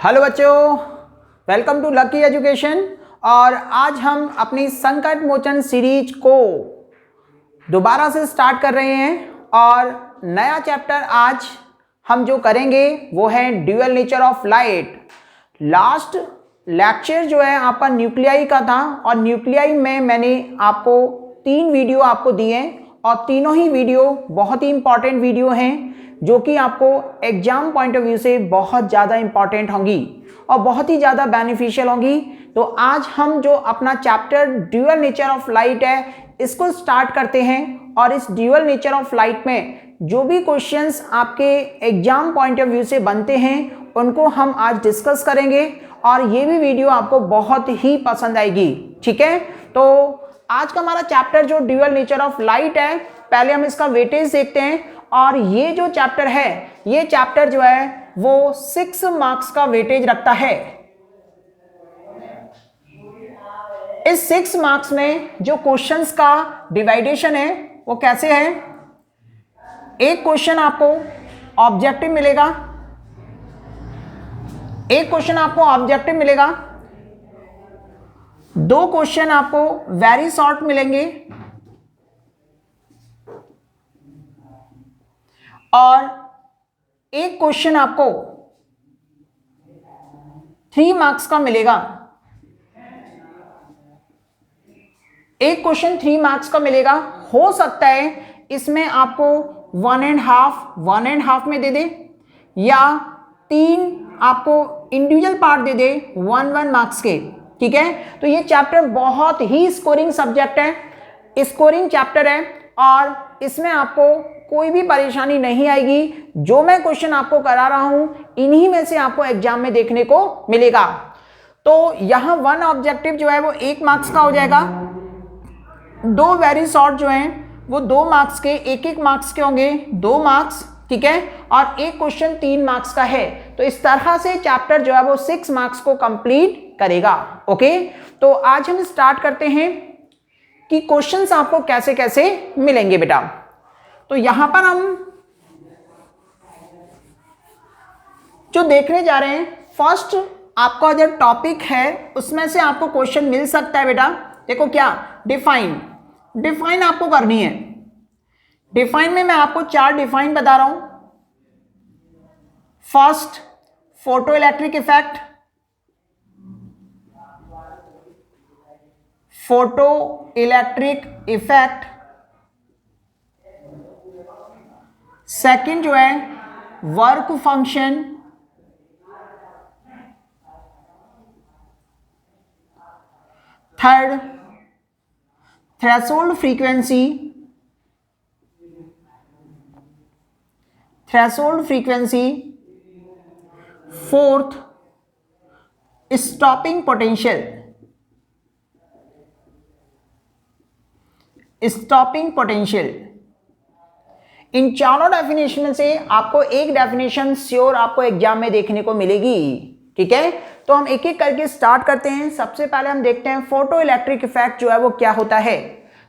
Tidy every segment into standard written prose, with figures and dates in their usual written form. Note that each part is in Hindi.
हेलो बच्चों, वेलकम टू लकी एजुकेशन। और आज हम अपनी संकट मोचन सीरीज को दोबारा से स्टार्ट कर रहे हैं और नया चैप्टर आज हम जो करेंगे वो है dual nature of light. Last lecture जो है आपका न्यूक्लियाई का था और न्यूक्लियाई में मैंने आपको 3 वीडियो आपको दिए और तीनों ही वीडियो बहुत ही इंपॉर्टेंट वीडियो हैं जो कि आपको एग्जाम पॉइंट ऑफ व्यू से बहुत ज़्यादा इंपॉर्टेंट होंगी और बहुत ही ज़्यादा बेनिफिशियल होंगी। तो आज हम जो अपना chapter dual nature of light है इसको स्टार्ट करते हैं और इस ड्यूअल नेचर ऑफ लाइट में जो भी क्वेश्चंस आपके एग्जाम पॉइंट ऑफ व्यू से बनते हैं उनको हम आज डिस्कस करेंगे और ये भी वीडियो आपको बहुत ही पसंद आएगी। ठीक है, तो आज का हमारा चैप्टर जो ड्यूअल नेचर ऑफ लाइट है, पहले हम इसका वेटेज देखते हैं। और ये जो चैप्टर है, ये चैप्टर जो है वो 6 मार्क्स का वेटेज रखता है। इस 6 मार्क्स में जो क्वेश्चंस का डिवाइडेशन है वो कैसे है, एक क्वेश्चन आपको ऑब्जेक्टिव मिलेगा, एक क्वेश्चन आपको ऑब्जेक्टिव मिलेगा, 2 क्वेश्चन आपको वेरी शॉर्ट मिलेंगे और एक क्वेश्चन आपको 3 मार्क्स का मिलेगा। एक क्वेश्चन 3 मार्क्स का मिलेगा। हो सकता है इसमें आपको 1.5 में दे दे या 3 आपको इंडिविजुअल पार्ट दे दे 1 मार्क्स के। ठीक है, तो ये चैप्टर बहुत ही स्कोरिंग सब्जेक्ट है, स्कोरिंग चैप्टर है और इसमें आपको कोई भी परेशानी नहीं आएगी। जो मैं क्वेश्चन आपको करा रहा हूं इन्हीं में से आपको एग्जाम में देखने को मिलेगा। तो यहां 1 ऑब्जेक्टिव जो है वो 1 मार्क्स का हो जाएगा, 2 वेरी शॉर्ट जो हैं वो 2 मार्क्स के, 1 मार्क्स के होंगे, 2 मार्क्स। ठीक है, और एक क्वेश्चन 3 मार्क्स का है। तो इस तरह से चैप्टर जो है वो 6 मार्क्स को कंप्लीट करेगा। ओके, तो आज हम स्टार्ट करते हैं कि क्वेश्चंस आपको कैसे कैसे मिलेंगे बेटा। तो यहां पर हम जो देखने जा रहे हैं, फर्स्ट आपका जो टॉपिक है उसमें से आपको क्वेश्चन मिल सकता है बेटा। देखो क्या, डिफाइन आपको करनी है। डिफाइन में मैं आपको 4 डिफाइन बता रहा हूं। First, photo electric effect, photo electric effect. Second जो है work function, third threshold frequency, fourth stopping potential. इन चारों डेफिनेशन से आपको एक डेफिनेशन श्योर आपको एग्जाम में देखने को मिलेगी। ठीक है, तो हम एक एक करके स्टार्ट करते हैं। सबसे पहले हम देखते हैं फोटो इलेक्ट्रिक इफेक्ट जो है वो क्या होता है।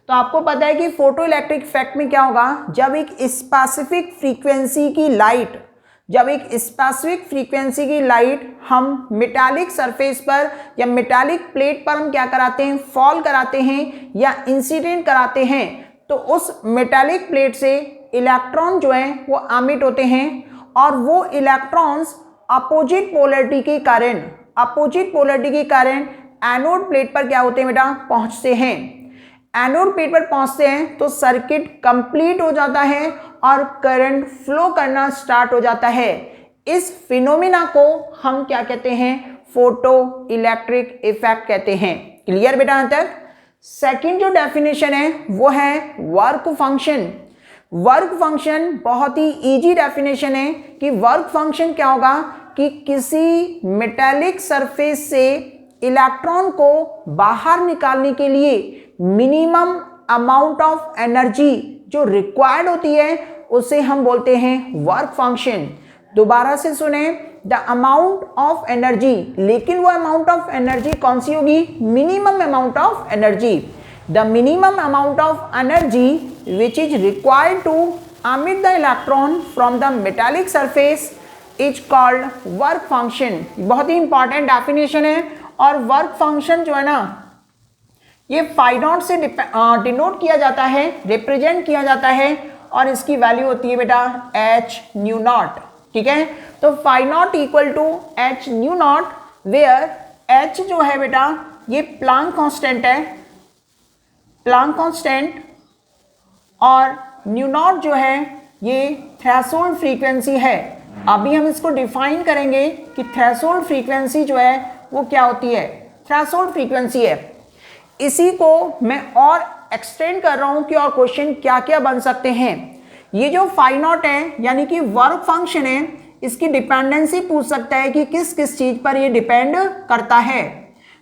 तो आपको पता है कि फोटो इलेक्ट्रिक इफेक्ट में क्या होगा, जब एक स्पेसिफिक फ्रीक्वेंसी की लाइट हम मेटालिक सरफेस पर या मेटालिक प्लेट पर हम क्या कराते हैं, फॉल कराते हैं या इंसिडेंट कराते हैं, तो उस मेटालिक प्लेट से इलेक्ट्रॉन जो है वो एमिट होते हैं और वो इलेक्ट्रॉन्स अपोजिट पोलैरिटी के कारण एनोड प्लेट पर क्या होते हैं बेटा, पहुंचते हैं। एनोड प्लेट पर पहुंचते हैं तो सर्किट कंप्लीट हो जाता है और करंट फ्लो करना स्टार्ट हो जाता है। इस फिनोमिना को हम क्या कहते हैं, फोटो इलेक्ट्रिक इफेक्ट कहते हैं। क्लियर बेटा यहां तक। सेकंड जो डेफिनेशन है वो है वर्क फंक्शन। वर्क फंक्शन बहुत ही इजी डेफिनेशन है कि वर्क फंक्शन क्या होगा कि किसी मेटालिक सरफेस से इलेक्ट्रॉन को बाहर निकालने के लिए मिनिमम अमाउंट ऑफ एनर्जी जो रिक्वायर्ड होती है उसे हम बोलते हैं वर्क फंक्शन। दोबारा से सुने, द अमाउंट ऑफ एनर्जी, लेकिन वो अमाउंट ऑफ एनर्जी कौन सी होगी, minimum amount of energy. The minimum amount of energy which is required to emit the electron from the metallic surface is called work function. बहुत ही इंपॉर्टेंट डेफिनेशन है। और वर्क फंक्शन जो है ना ये फाई नॉट से डिनोट किया जाता है, रिप्रेजेंट किया जाता है, और इसकी वैल्यू होती है बेटा एच न्यू नॉट। ठीक है, तो phi naught equal to h nu naught, where h जो है बेटा ये प्लांक कांस्टेंट है, प्लांक कांस्टेंट, और न्यू नॉट जो है ये थ्रेशोल्ड फ्रीक्वेंसी है। अभी हम इसको डिफाइन करेंगे कि थ्रेशोल्ड फ्रीक्वेंसी जो है वो क्या होती है, थ्रेशोल्ड फ्रीक्वेंसी है। इसी को मैं और एक्सटेंड कर रहा हूं कि और क्वेश्चन क्या क्या बन सकते हैं। ये जो फाई नॉट है यानी कि वर्क फंक्शन है, इसकी डिपेंडेंसी पूछ सकता है कि किस किस चीज पर ये डिपेंड करता है।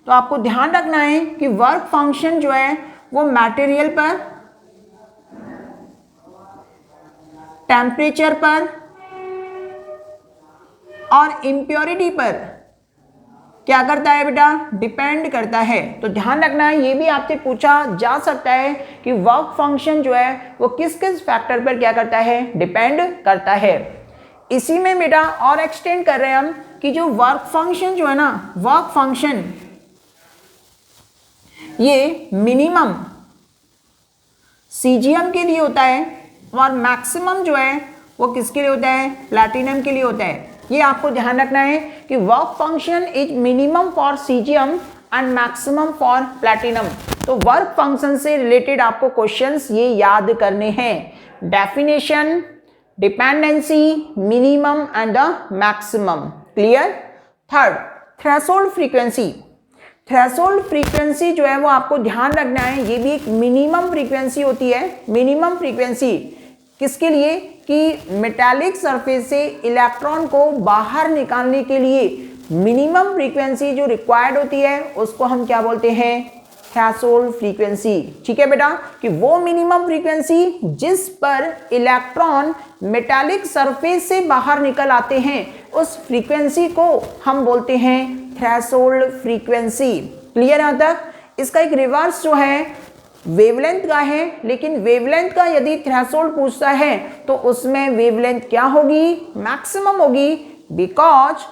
तो आपको ध्यान रखना है कि वर्क फंक्शन जो है वो मटेरियल पर, टेम्परेचर पर और इम्प्योरिटी पर क्या करता है बेटा, डिपेंड करता है। तो ध्यान रखना है, ये भी आपसे पूछा जा सकता है कि वर्क फंक्शन जो है वो किस किस फैक्टर पर क्या करता है, डिपेंड करता है। इसी में बेटा और एक्सटेंड कर रहे हैं हम कि जो वर्क फंक्शन जो है ना, वर्क फंक्शन ये मिनिमम सीजीएम के लिए होता है और मैक्सिमम जो है वो किसके लिए होता है, प्लैटिनम के लिए होता है। ये आपको ध्यान रखना है कि work function is minimum for caesium and maximum for platinum. तो वर्क फंक्शन से रिलेटेड आपको क्वेश्चंस ये याद करने हैं, definition, dependency, minimum and the maximum. Clear. Third, threshold frequency. Threshold frequency जो है वो आपको ध्यान रखना है, ये भी एक मिनिमम फ्रीक्वेंसी होती है। मिनिमम फ्रीक्वेंसी किसके लिए कि मेटालिक सरफेस से इलेक्ट्रॉन को बाहर निकालने के लिए मिनिमम फ्रीक्वेंसी जो रिक्वायर्ड होती है उसको हम क्या बोलते हैं, थ्रेशोल्ड फ्रीक्वेंसी। ठीक है बेटा, कि वो मिनिमम फ्रीक्वेंसी जिस पर इलेक्ट्रॉन मेटालिक सरफेस से बाहर निकल आते हैं उस फ्रीक्वेंसी को हम बोलते हैं थ्रेशोल्ड फ्रीक्वेंसी। क्लियर यहां तक। इसका एक रिवर्स जो है वेवलेंथ का है, लेकिन वेवलेंथ का यदि थ्रेशोल्ड पूछता है तो उसमें वेवलेंथ क्या होगी, मैक्सिमम होगी, because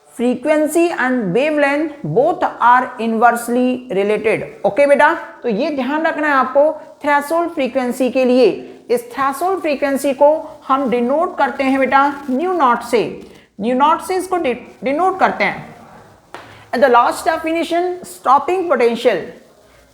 frequency and wavelength both are inversely related. Okay बेटा, तो ये ध्यान रखना है आपको थ्रेशोल्ड फ्रीक्वेंसी के लिए। इस थ्रेशोल्ड फ्रीक्वेंसी को हम डिनोट करते हैं बेटा न्यू नॉट से, न्यू नॉट से इसको डिनोट करते हैं। And the last definition, stopping potential.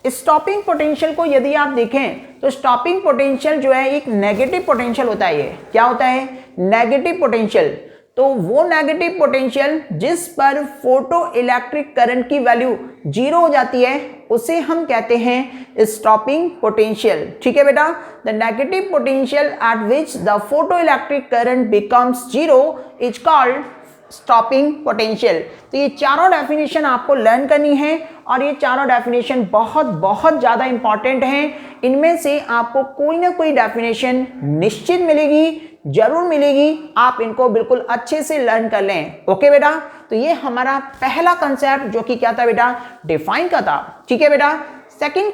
Stopping potential को यदि आप देखें तो स्टॉपिंग पोटेंशियल जो है एक नेगेटिव पोटेंशियल होता है। ये क्या होता है, नेगेटिव पोटेंशियल। तो वो नेगेटिव पोटेंशियल जिस पर फोटो इलेक्ट्रिक करंट की वैल्यू 0 हो जाती है उसे हम कहते हैं स्टॉपिंग पोटेंशियल। ठीक है बेटा, the negative potential at which the photo electric current becomes 0 is called stopping potential. तो ये चारों डेफिनेशन आपको लर्न करनी है और ये चारों डेफिनेशन बहुत बहुत ज़्यादा इंपॉर्टेंट हैं। इनमें से आपको कोई ना कोई डेफिनेशन निश्चित मिलेगी, जरूर मिलेगी। आप इनको बिल्कुल अच्छे से लर्न कर लें। ओके बेटा, तो ये हमारा पहला कंसेप्ट जो कि क्या था बेटा, डिफाइन का था। ठीक है बेटा, सेकंड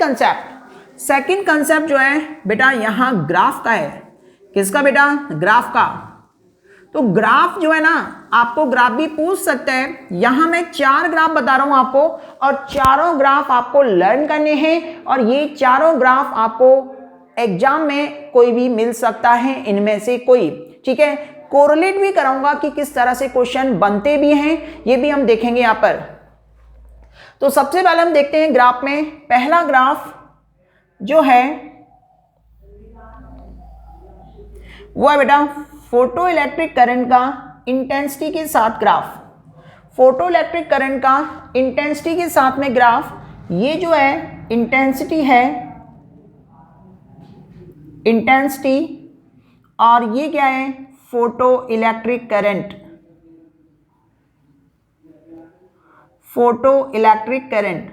कंसेप्ट जो है बेटा यहाँ ग्राफ का है। किसका बेटा, ग्राफ का। तो ग्राफ जो है ना, आपको ग्राफ भी पूछ सकता है। यहां मैं 4 ग्राफ बता रहा हूं आपको और चारों ग्राफ आपको लर्न करने हैं और ये चारों ग्राफ आपको एग्जाम में कोई भी मिल सकता है इनमें से कोई। ठीक है, कोरिलेट भी कराऊंगा कि किस तरह से क्वेश्चन बनते भी हैं, ये भी हम देखेंगे यहां पर। तो सबसे पहले हम देखते हैं ग्राफ में, पहला ग्राफ जो है वो है बेटा फोटो इलेक्ट्रिक करंट का इंटेंसिटी के साथ ग्राफ। फोटो इलेक्ट्रिक करंट का इंटेंसिटी के साथ में ग्राफ। ये जो है इंटेंसिटी है, इंटेंसिटी, और ये क्या है, photo electric current, photo electric current.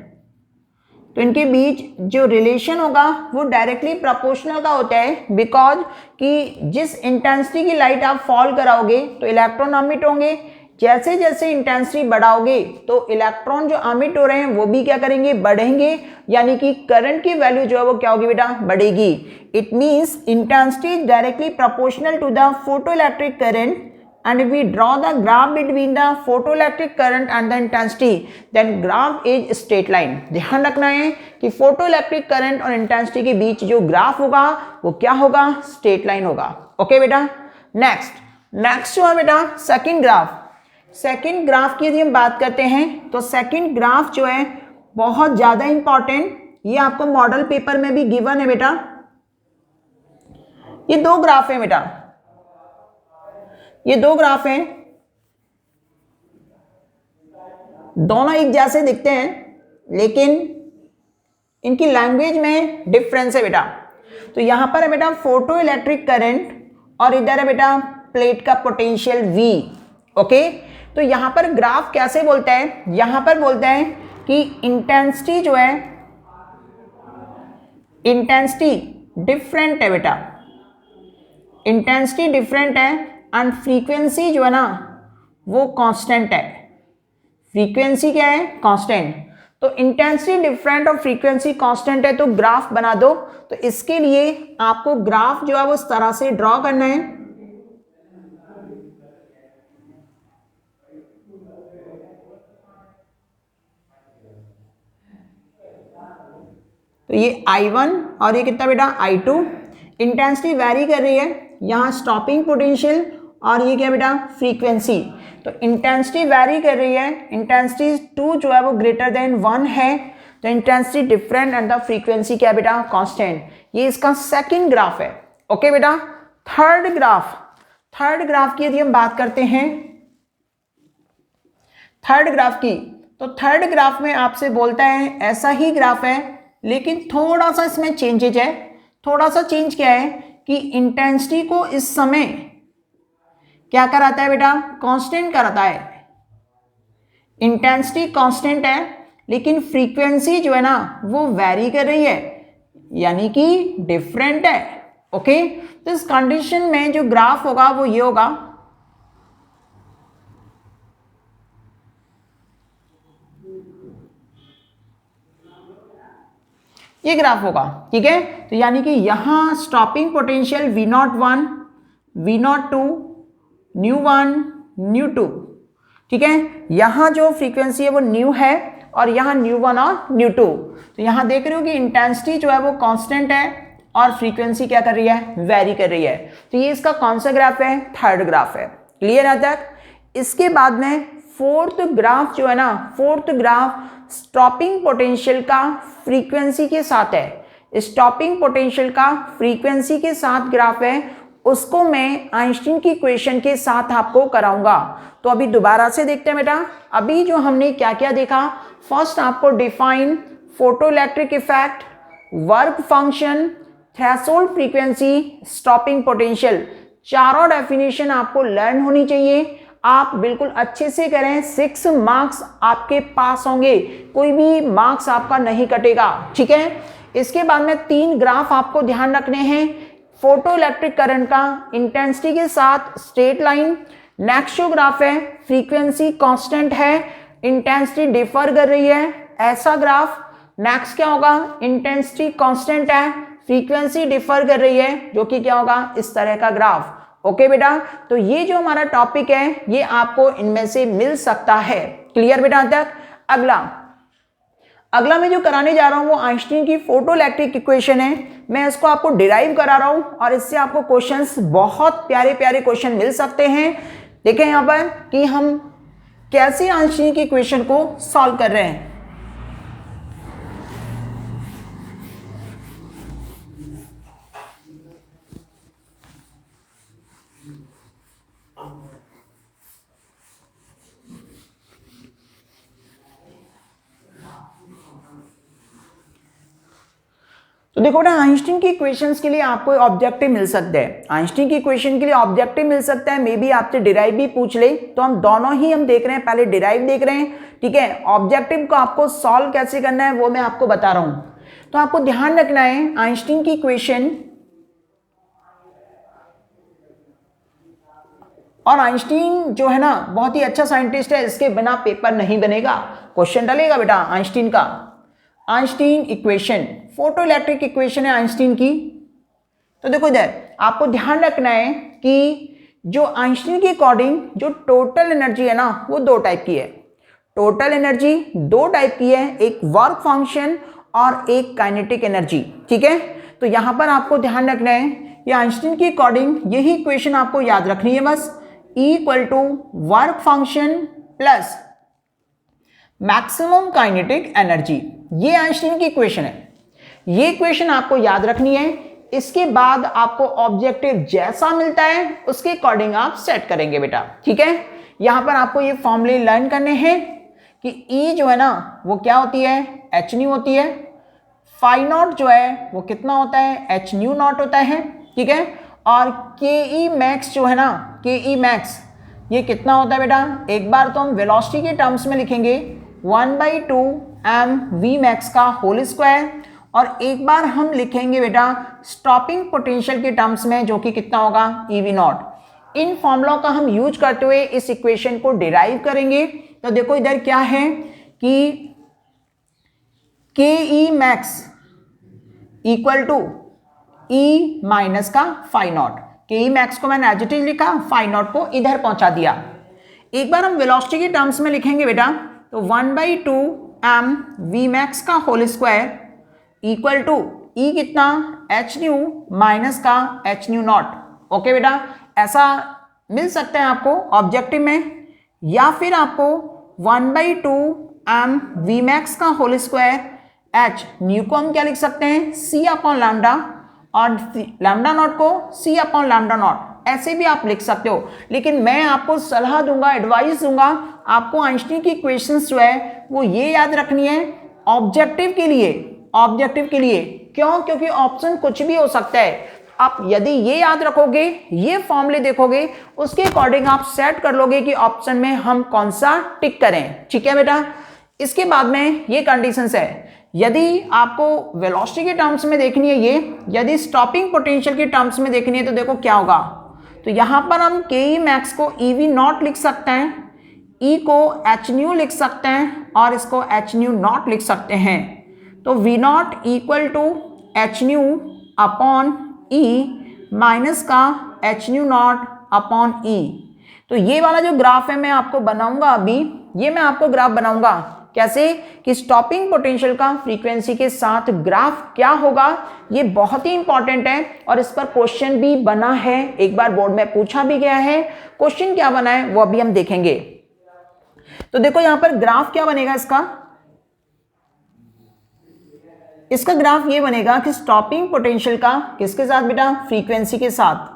तो इनके बीच जो रिलेशन होगा वो डायरेक्टली प्रोपोर्शनल का होता है, बिकॉज कि जिस इंटेंसिटी की लाइट आप फॉल कराओगे तो इलेक्ट्रॉन अमिट होंगे। जैसे जैसे इंटेंसिटी बढ़ाओगे तो इलेक्ट्रॉन जो अमिट हो रहे हैं वो भी क्या करेंगे, बढ़ेंगे, यानी कि करंट की वैल्यू जो है वो क्या होगी बेटा, बढ़ेगी। It means intensity directly proportional to the photo electric current and if we draw the graph between the photoelectric current and the intensity, then graph is straight line. ध्यान रखना है कि photoelectric current और intensity के बीच जो ग्राफ होगा वो क्या होगा, स्ट्रेट लाइन होगा. ओके बेटा. नेक्स्ट जो है बेटा सेकंड ग्राफ. सेकंड ग्राफ की यदि हम बात करते हैं तो सेकंड ग्राफ जो है बहुत ज्यादा इंपॉर्टेंट, ये आपको मॉडल पेपर में भी गिवन है बेटा. ये दो ग्राफ है बेटा, ये दो ग्राफ हैं, दोनों एक जैसे दिखते हैं लेकिन इनकी लैंग्वेज में डिफरेंस है बेटा. तो यहां पर है बेटा फोटो इलेक्ट्रिक करंट और इधर है बेटा प्लेट का पोटेंशियल V. ओके, तो यहां पर ग्राफ कैसे बोलता है, यहां पर बोलता है कि इंटेंसिटी जो है, इंटेंसिटी डिफरेंट है बेटा, इंटेंसिटी डिफरेंट है एंड फ्रीक्वेंसी जो है ना वो कांस्टेंट है. फ्रीक्वेंसी क्या है, कांस्टेंट. तो इंटेंसिटी डिफरेंट और फ्रीक्वेंसी कांस्टेंट है तो ग्राफ बना दो. तो इसके लिए आपको ग्राफ जो है वो इस तरह से ड्रॉ करना है. तो ये I1 और ये कितना बेटा I2. इंटेंसिटी वैरी कर रही है, यहाँ स्टॉपिंग पोटेंशियल और ये क्या बेटा फ्रीक्वेंसी. तो इंटेंसिटी वैरी कर रही है, इंटेंसिटी 2 जो है वो ग्रेटर देन 1 है, तो intensity different and the frequency क्या बेटा कांस्टेंट. ये इसका सेकंड ग्राफ है. ओके बेटा. थर्ड ग्राफ की यदि हम बात करते हैं थर्ड ग्राफ की, तो थर्ड ग्राफ में आपसे बोलता है ऐसा ही ग्राफ है लेकिन थोड़ा सा इसमें चेंजेज है. थोड़ा सा चेंज क्या है कि इंटेंसिटी को इस समय क्या कराता है बेटा, कांस्टेंट कराता है. इंटेंसिटी कांस्टेंट है लेकिन फ्रीक्वेंसी जो है ना वो वैरी कर रही है, यानी कि डिफरेंट है. ओके, तो इस कंडीशन में जो ग्राफ होगा वो ये होगा. ये ग्राफ होगा. ठीक है, तो यानी कि यहां स्टॉपिंग पोटेंशियल V01, V02, न्यू1, न्यू2. ठीक है, यहां जो फ्रीक्वेंसी है वो न्यू है और यहां न्यू1 और न्यू2. तो यहां देख रहे हो कि इंटेंसिटी जो है वो कांस्टेंट है और फ्रीक्वेंसी क्या कर रही है, वेरी कर रही है. तो ये इसका कौन सा ग्राफ है, थर्ड ग्राफ है. क्लियर है तक. इसके बाद में फोर्थ ग्राफ जो है ना, फोर्थ ग्राफ स्टॉपिंग पोटेंशियल का फ्रीक्वेंसी के साथ है. स्टॉपिंग पोटेंशियल का फ्रीक्वेंसी के साथ ग्राफ है, उसको मैं आइंस्टीन की इक्वेशन के साथ आपको कराऊंगा. तो अभी दोबारा से देखते हैं बेटा. अभी जो हमने क्या क्या देखा, फर्स्ट आपको define photoelectric effect, work function, threshold frequency, stopping potential, चारों डेफिनेशन आपको लर्न होनी चाहिए. आप बिल्कुल अच्छे से करें, 6 मार्क्स आपके पास होंगे, कोई भी मार्क्स आपका नहीं कटेगा. ठीक है, इसके बाद में 3 ग्राफ आपको ध्यान रखने हैं. फोटो इलेक्ट्रिक करंट का इंटेंसिटी के साथ स्ट्रेट लाइन. नेक्स्ट जो ग्राफ है फ्रीक्वेंसी कांस्टेंट है, इंटेंसिटी डिफर कर रही है, ऐसा ग्राफ. नेक्स्ट क्या होगा, इंटेंसिटी कांस्टेंट है, फ्रीक्वेंसी डिफर कर रही है, जो कि क्या होगा, इस तरह का ग्राफ. ओके बेटा, तो ये जो हमारा टॉपिक है ये आपको इनमें से मिल सकता है. क्लियर बेटा तक. अगला मैं जो कराने जा रहा हूं वो आइंस्टीन की फोटो इलेक्ट्रिक इक्वेशन है. मैं इसको आपको डिराइव करा रहा हूं और इससे आपको क्वेश्चंस, बहुत प्यारे प्यारे क्वेश्चन मिल सकते हैं. देखें यहां पर कि हम कैसे आइंस्टीन की इक्वेशन को सॉल्व कर रहे हैं. तो देखो बेटा, आइंस्टीन की इक्वेशंस के लिए आपको ऑब्जेक्टिव मिल सकता है. आइंस्टीन की इक्वेशन के लिए ऑब्जेक्टिव मिल सकता है, मे बी आपसे डिराइव भी पूछ ले. तो हम दोनों ही हम देख रहे हैं, पहले डिराइव देख रहे हैं. ठीक है, ऑब्जेक्टिव को आपको सॉल्व कैसे करना है वो मैं आपको बता रहा हूं. तो आपको ध्यान रखना है आइंस्टीन की इक्वेशन, और आइंस्टीन जो है ना बहुत ही अच्छा साइंटिस्ट है, इसके बिना पेपर नहीं बनेगा. क्वेश्चन डलेगा बेटा आइंस्टीन का. Einstein equation, photo electric equation है आइंस्टीन की. तो देखो इधर आपको ध्यान रखना है कि जो आइंस्टीन के अकॉर्डिंग जो टोटल एनर्जी है ना वो दो टाइप की है। टोटल एनर्जी दो टाइप की है, एक वर्क फंक्शन और एक काइनेटिक एनर्जी। ठीक है, तो यहां पर आपको ध्यान रखना है, ये आइंस्टीन के अकॉर्डिंग यही इक्वेशन आपको याद रखनी है बस। E equal to work function plus maximum kinetic energy, ये आइंस्टीन की इक्वेशन है। ये इक्वेशन आपको याद रखनी है। इसके बाद आपको ऑब्जेक्टिव जैसा मिलता है उसके अकॉर्डिंग आप सेट करेंगे बेटा। ठीक है, यहां पर आपको ये फॉर्मूले लर्न करने हैं कि E जो है ना वो क्या होती है, एच न्यू होती है। फाई नॉट जो है वो कितना होता है, एच न्यू नॉट होता है। ठीक है, और के ई मैक्स जो है ना, के ई मैक्स ये कितना होता है बेटा, एक बार तो हम वेलोसिटी के टर्म्स में लिखेंगे 1/2 mv मैक्स का होल स्क्वायर, और एक बार हम लिखेंगे बेटा स्टॉपिंग पोटेंशियल के टर्म्स में, जो कि कितना होगा, ईवी नॉट। इन फॉर्मूला का हम यूज करते हुए इस इक्वेशन को डिराइव करेंगे। तो देखो इधर क्या है कि K E max equal to E minus का phi naught. K E max को मैंने एज इट इज लिखा, फाई नॉट को इधर पहुंचा दिया। एक बार हम वेलोसिटी के टर्म्स में लिखेंगे बेटा, तो 1/2 mv मैक्स का होल स्क्वायर इक्वल टू ई कितना, एच न्यू माइनस का एच न्यू नॉट। ओके बेटा, ऐसा मिल सकता है आपको ऑब्जेक्टिव में, या फिर आपको 1/2 mv मैक्स का होल स्क्वायर एच न्यू को हम क्या लिख सकते हैं, सी अपॉन लैम्डा, और लैम्डा नॉट को सी अपॉन लैम्डा नॉट, ऐसे भी आप लिख सकते हो। लेकिन मैं आपको सलाह दूंगा, एडवाइस दूंगा, आपको आइंस्टीन की इक्वेशंस जो है वो ये याद रखनी है ऑब्जेक्टिव के लिए। ऑब्जेक्टिव के लिए क्यों, क्योंकि ऑप्शन कुछ भी हो सकता है। आप यदि ये याद रखोगे, ये फॉर्मूले देखोगे, उसके अकॉर्डिंग आप सेट कर लोगे कि ऑप्शन में हम कौन सा टिक करें। ठीक है बेटा, इसके बाद में ये कंडीशंस है, यदि आपको वेलोसिटी के टर्म्स में देखनी है ये, यदि स्टॉपिंग पोटेंशियल के टर्म्स में देखनी है तो देखो क्या होगा। तो यहां पर हम के ई मैक्स को ईवी नॉट लिख सकते हैं, ई को एच न्यू लिख सकते हैं, और इसको एच न्यू नॉट लिख सकते हैं। तो V naught equal to h nu upon e minus का h nu naught upon e. तो ये वाला जो ग्राफ है मैं आपको बनाऊंगा अभी, ये मैं आपको ग्राफ बनाऊंगा कैसे, कि स्टॉपिंग पोटेंशियल का फ्रीक्वेंसी के साथ ग्राफ क्या होगा। ये बहुत ही इंपॉर्टेंट है और इस पर क्वेश्चन भी बना है, एक बार बोर्ड में पूछा भी गया है। क्वेश्चन क्या बना है वो अभी हम देखेंगे। तो देखो यहां पर ग्राफ क्या बनेगा इसका ग्राफ ये बनेगा कि स्टॉपिंग पोटेंशियल का किसके साथ बेटा, फ्रीक्वेंसी के साथ।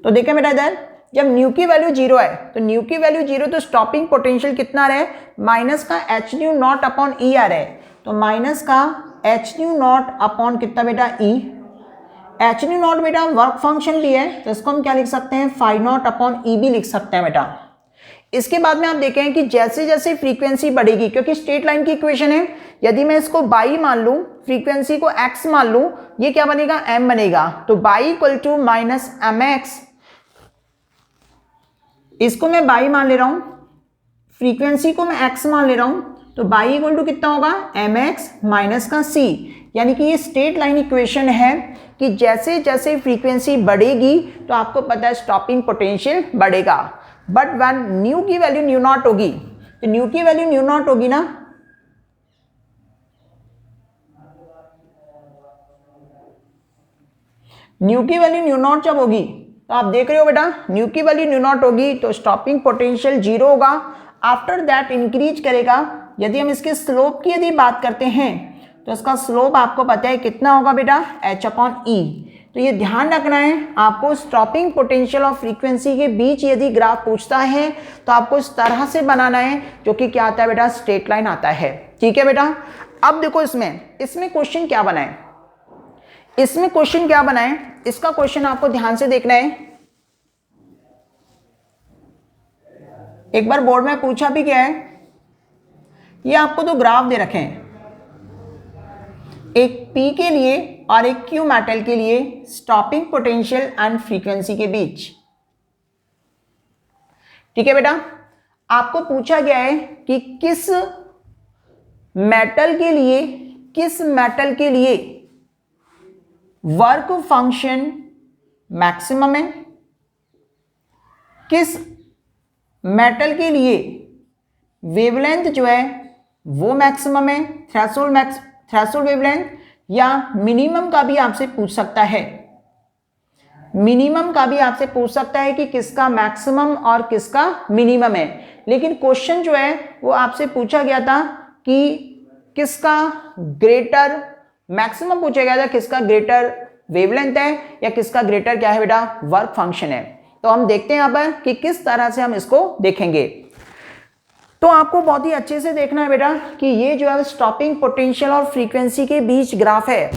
तो देखें बेटा इधर जब न्यू की वैल्यू 0 है, तो न्यू की वैल्यू 0 तो स्टॉपिंग पोटेंशियल कितना रहे, माइनस का एच न्यू नॉट अपॉन ई आ रहा है। तो माइनस का एच न्यू नॉट अपॉन कितना बेटा, ई। एच न्यू नॉट बेटा वर्क फंक्शन भी है, तो इसको हम क्या लिख सकते हैं, फाई नॉट अपॉन ई भी लिख सकते हैं बेटा। इसके बाद में आप देखें कि जैसे जैसे फ्रीक्वेंसी बढ़ेगी, क्योंकि स्ट्रेट लाइन की इक्वेशन है, यदि मैं इसको बाई मान लूं, फ्रीक्वेंसी को एक्स मान लूं, ये क्या बनेगा, एम बनेगा। तो y equal to minus m x, इसको मैं बाई मान ले रहा हूं, फ्रीक्वेंसी को मैं एक्स मान ले रहा हूं, तो बाई इक्वल टू कितना होगा, एम एक्स माइनस का सी। यानी कि ये स्ट्रेट लाइन इक्वेशन है कि जैसे जैसे फ्रीक्वेंसी बढ़ेगी तो आपको पता है स्टॉपिंग पोटेंशियल बढ़ेगा। बट वन न्यू की वैल्यू न्यू नॉट होगी, तो न्यू की वैल्यू न्यू नॉट होगी ना, न्यू की वैल्यू न्यू नॉट जब होगी, तो आप देख रहे हो बेटा न्यू की वैल्यू न्यू नॉट होगी तो स्टॉपिंग पोटेंशियल 0 होगा। आफ्टर दैट इंक्रीज करेगा। यदि हम इसके स्लोप की यदि बात करते हैं तो इसका स्लोप आपको पता है कितना होगा बेटा, एच अपॉन ई। तो ये ध्यान रखना है आपको, स्टॉपिंग पोटेंशियल और फ्रीक्वेंसी के बीच यदि ग्राफ पूछता है तो आपको इस तरह से बनाना है, जो कि क्या आता है बेटा, स्ट्रेट लाइन आता है। ठीक है बेटा, अब देखो इसमें क्वेश्चन क्या बनाए, इसमें क्वेश्चन क्या बनाए, इसका क्वेश्चन आपको ध्यान से देखना है। एक बार बोर्ड में पूछा भी गया है, ये आपको दो ग्राफ दे रखे हैं, एक P के लिए और एक Q मेटल के लिए, स्टॉपिंग पोटेंशियल एंड फ्रीक्वेंसी के बीच। ठीक है बेटा, आपको पूछा गया है कि किस मेटल के लिए वर्क फंक्शन मैक्सिमम है, किस मेटल के लिए वेवलेंथ जो है वो मैक्सिमम है, थ्रेशोल्ड वेवलेंथ, या मिनिमम का भी आपसे पूछ सकता है, मिनिमम का भी आपसे पूछ सकता है कि किसका मैक्सिमम और किसका मिनिमम है। लेकिन क्वेश्चन जो है वो आपसे पूछा गया था कि किसका ग्रेटर मैक्सिमम पूछा गया था, किसका ग्रेटर वेवलेंथ है या किसका ग्रेटर क्या है बेटा वर्क फंक्शन है। तो हम देखते हैं यहाँ पर कि किस तरह से हम इसको देखेंगे। तो आपको बहुत ही अच्छे से देखना है बेटा कि ये जो है स्टॉपिंग पोटेंशियल और फ्रीक्वेंसी के बीच ग्राफ है,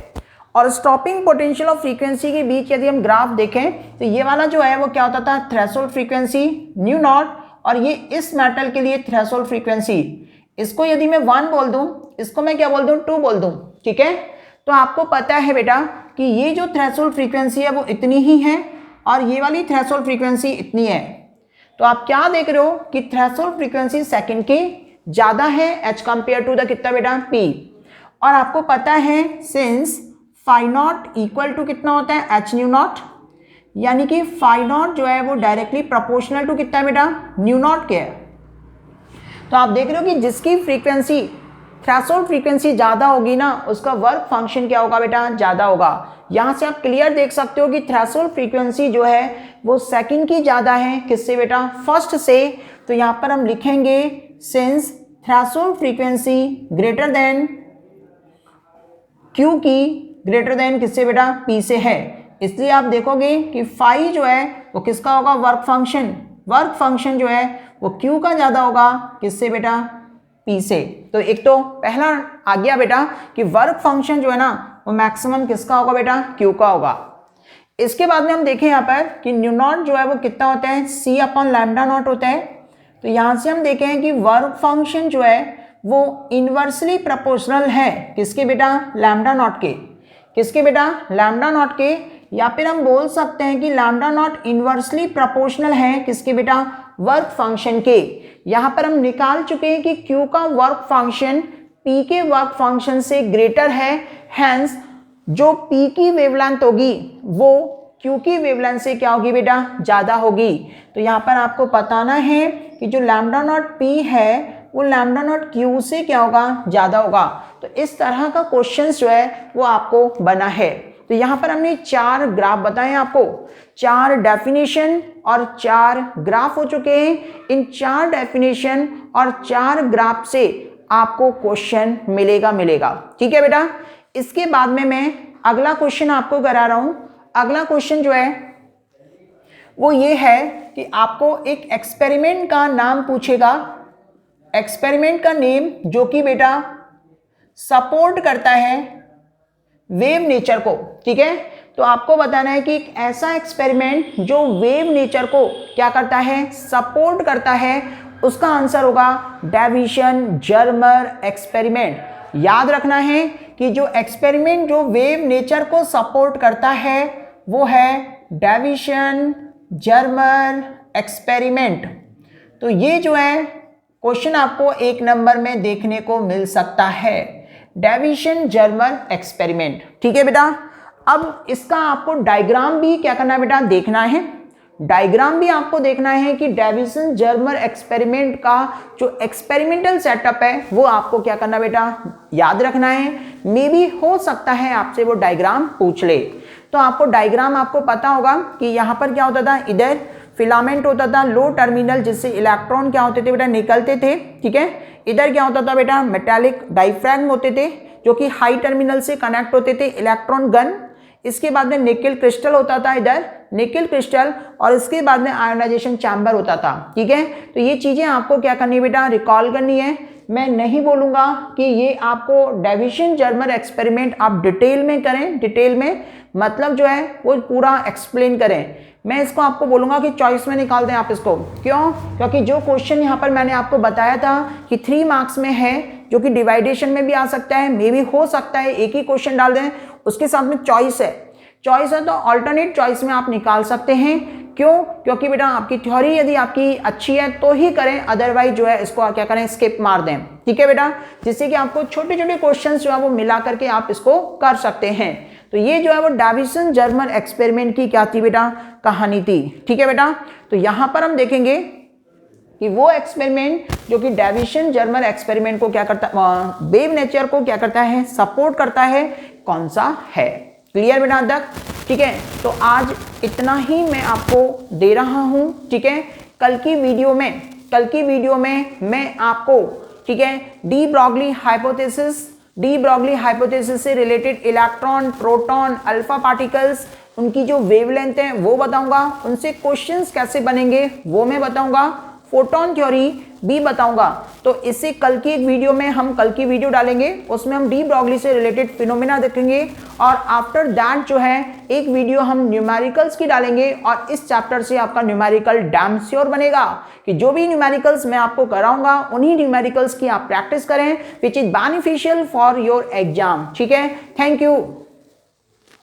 और स्टॉपिंग पोटेंशियल और फ्रीक्वेंसी के बीच यदि हम ग्राफ देखें तो ये वाला जो है वो क्या होता था, थ्रेशोल्ड फ्रीक्वेंसी न्यू नॉट, और ये इस मेटल के लिए थ्रेशोल्ड फ्रीक्वेंसी, इसको यदि मैं 1 बोल दूं, इसको मैं क्या बोल दूं 2 बोल दूं, ठीक है। तो आपको पता है बेटा कि ये जो थ्रेशोल्ड फ्रीक्वेंसी है वो इतनी ही है और ये वाली थ्रेशोल्ड फ्रीक्वेंसी इतनी है। तो आप क्या देख रहे हो कि थ्रेशोल्ड फ्रीक्वेंसी सेकंड के ज्यादा है एज कंपेयर टू द कितना बेटा पी, और आपको पता है since phi naught equal to कितना होता है एच न्यू नॉट, यानी कि फाई नॉट जो है वो डायरेक्टली प्रोपोर्शनल टू कितना है बेटा न्यू नॉट के है। तो आप देख रहे हो कि जिसकी फ्रीक्वेंसी थ्रेशोल्ड फ्रीक्वेंसी ज़्यादा होगी ना उसका वर्क फंक्शन क्या होगा बेटा ज़्यादा होगा। यहाँ से आप क्लियर देख सकते हो कि थ्रेशोल्ड फ्रीक्वेंसी जो है वो सेकंड की ज़्यादा है, किससे बेटा फर्स्ट से। तो यहाँ पर हम लिखेंगे since threshold frequency greater than Q की ग्रेटर देन किससे बेटा पी से है, इसलिए आप देखोगे कि फाई जो है वो किसका होगा वर्क फंक्शन जो है वो क्यू का ज़्यादा होगा किससे बेटा पी से। तो एक तो पहला आ गया बेटा कि वर्क फंक्शन जो है ना वो मैक्सिमम किसका होगा बेटा क्यू का होगा। इसके बाद में हम देखें यहाँ पर कि न्यू नॉट जो है वो कितना होता है सी अपॉन लैम्डा नॉट होता है। तो यहाँ से हम देखें कि वर्क फंक्शन जो है वो इनवर्सली प्रोपोर्शनल है किसके बेटा लैम्डा नॉट के, किसके बेटा लैम्डा नॉट के, या फिर हम बोल सकते हैं कि लैम्डा नॉट इनवर्सली प्रोपोर्शनल है किसके बेटा वर्क फंक्शन के। यहाँ पर हम निकाल चुके हैं कि Q का वर्क फंक्शन P के वर्क फंक्शन से ग्रेटर है, हैंस जो P की वेवलेंथ होगी वो Q की वेवलेंथ से क्या होगी बेटा ज़्यादा होगी। तो यहाँ पर आपको बताना है कि जो लैम्डा नॉट P है वो लैम्डा नॉट Q से क्या होगा ज़्यादा होगा। तो इस तरह का क्वेश्चन जो है वो आपको बना है। तो यहाँ पर हमने 4 ग्राफ बताए आपको, 4 डेफिनेशन और 4 ग्राफ हो चुके हैं। इन 4 डेफिनेशन और 4 ग्राफ से आपको क्वेश्चन मिलेगा, ठीक है बेटा। इसके बाद में मैं अगला क्वेश्चन आपको करा रहा हूँ। अगला क्वेश्चन जो है वो ये है कि आपको एक एक्सपेरिमेंट का नाम पूछेगा, एक्सपेरिमेंट का नेम जो कि बेटा सपोर्ट करता है वेव नेचर को, ठीक है। तो आपको बताना है कि एक ऐसा एक्सपेरिमेंट जो वेव नेचर को क्या करता है सपोर्ट करता है, उसका आंसर होगा डेविसन जर्मर एक्सपेरिमेंट। याद रखना है कि जो एक्सपेरिमेंट जो वेव नेचर को सपोर्ट करता है वो है डेविसन जर्मर एक्सपेरिमेंट। तो ये जो है क्वेश्चन आपको 1 नंबर में देखने को मिल सकता है, डेविसन जर्मर एक्सपेरिमेंट, ठीक है बेटा। अब इसका आपको डायग्राम भी क्या करना है बेटा देखना है, डायग्राम भी आपको देखना है कि डेविसन जर्मर एक्सपेरिमेंट का जो एक्सपेरिमेंटल सेटअप है वो आपको क्या करना बेटा याद रखना है। मे भी हो सकता है आपसे वो डायग्राम पूछ ले। तो आपको डायग्राम आपको पता होगा कि यहाँ पर क्या होता था, इधर फिलामेंट होता था लो टर्मिनल जिससे इलेक्ट्रॉन क्या होते थे बेटा निकलते थे, ठीक है। इधर क्या होता था बेटा मेटालिक डाइफ्रैगम होते थे जो कि हाई टर्मिनल से कनेक्ट होते थे, इलेक्ट्रॉन गन। इसके बाद में निकेल क्रिस्टल होता था, इधर निकेल क्रिस्टल, और इसके बाद में आयोनाइजेशन चैम्बर होता था, ठीक है। तो ये चीजें आपको क्या करनी है बेटा रिकॉल करनी है। मैं नहीं बोलूंगा कि ये आपको डेविसन जर्मर एक्सपेरिमेंट आप डिटेल में करें, डिटेल में मतलब जो है वो पूरा एक्सप्लेन करें। मैं इसको आपको बोलूंगा कि चॉइस में निकाल दें आप इसको। क्यों? क्योंकि जो क्वेश्चन यहाँ पर मैंने आपको बताया था कि 3 मार्क्स में है जो कि डिवाइडेशन में भी आ सकता है, मे भी हो सकता है एक ही क्वेश्चन डाल दें, उसके साथ में चॉइस है तो ऑल्टरनेट चॉइस में आप निकाल सकते हैं। क्यों? क्योंकि बेटा आपकी थ्योरी यदि आपकी अच्छी है तो ही करें, अदरवाइज जो है इसको क्या करें स्किप मार दें, ठीक है बेटा, जिससे कि आपको छोटे छोटे क्वेश्चन जो है वो मिला करके आप इसको कर सकते हैं। तो ये जो है वो डेविसन जर्मन एक्सपेरिमेंट की क्या थी बेटा, कहानी थी। ठीक है बेटा, तो यहां पर हम देखेंगे कि वो एक्सपेरिमेंट जो कि डेविसन जर्मन एक्सपेरिमेंट को क्या करता है, वेव नेचर को क्या करता है, सपोर्ट करता है, कौन सा है। क्लियर बेटा तक? ठीक है, तो आज इतना ही मैं आपको दे रहा हूं। ठीक है, कल की वीडियो में मैं आपको, ठीक है, डी ब्रॉगली हाइपोथेसिस से related electron, proton, alpha particles, उनकी जो वेवलेंथ है वो बताऊंगा, उनसे क्वेश्चंस कैसे बनेंगे वो मैं बताऊंगा, फोटोन थ्योरी भी बताऊंगा। तो इससे कल की एक वीडियो में हम कल की वीडियो डालेंगे, उसमें हम डी ब्रॉगली से रिलेटेड फिनोमेना देखेंगे और आफ्टर दैट जो है एक वीडियो हम न्यूमेरिकल्स की डालेंगे और इस चैप्टर से आपका न्यूमेरिकल डैम श्योर बनेगा कि जो भी न्यूमेरिकल्स मैं आपको कराऊंगा उन्हीं न्यूमेरिकल्स की आप प्रैक्टिस करें which is beneficial for your exam. ठीक है, थैंक यू।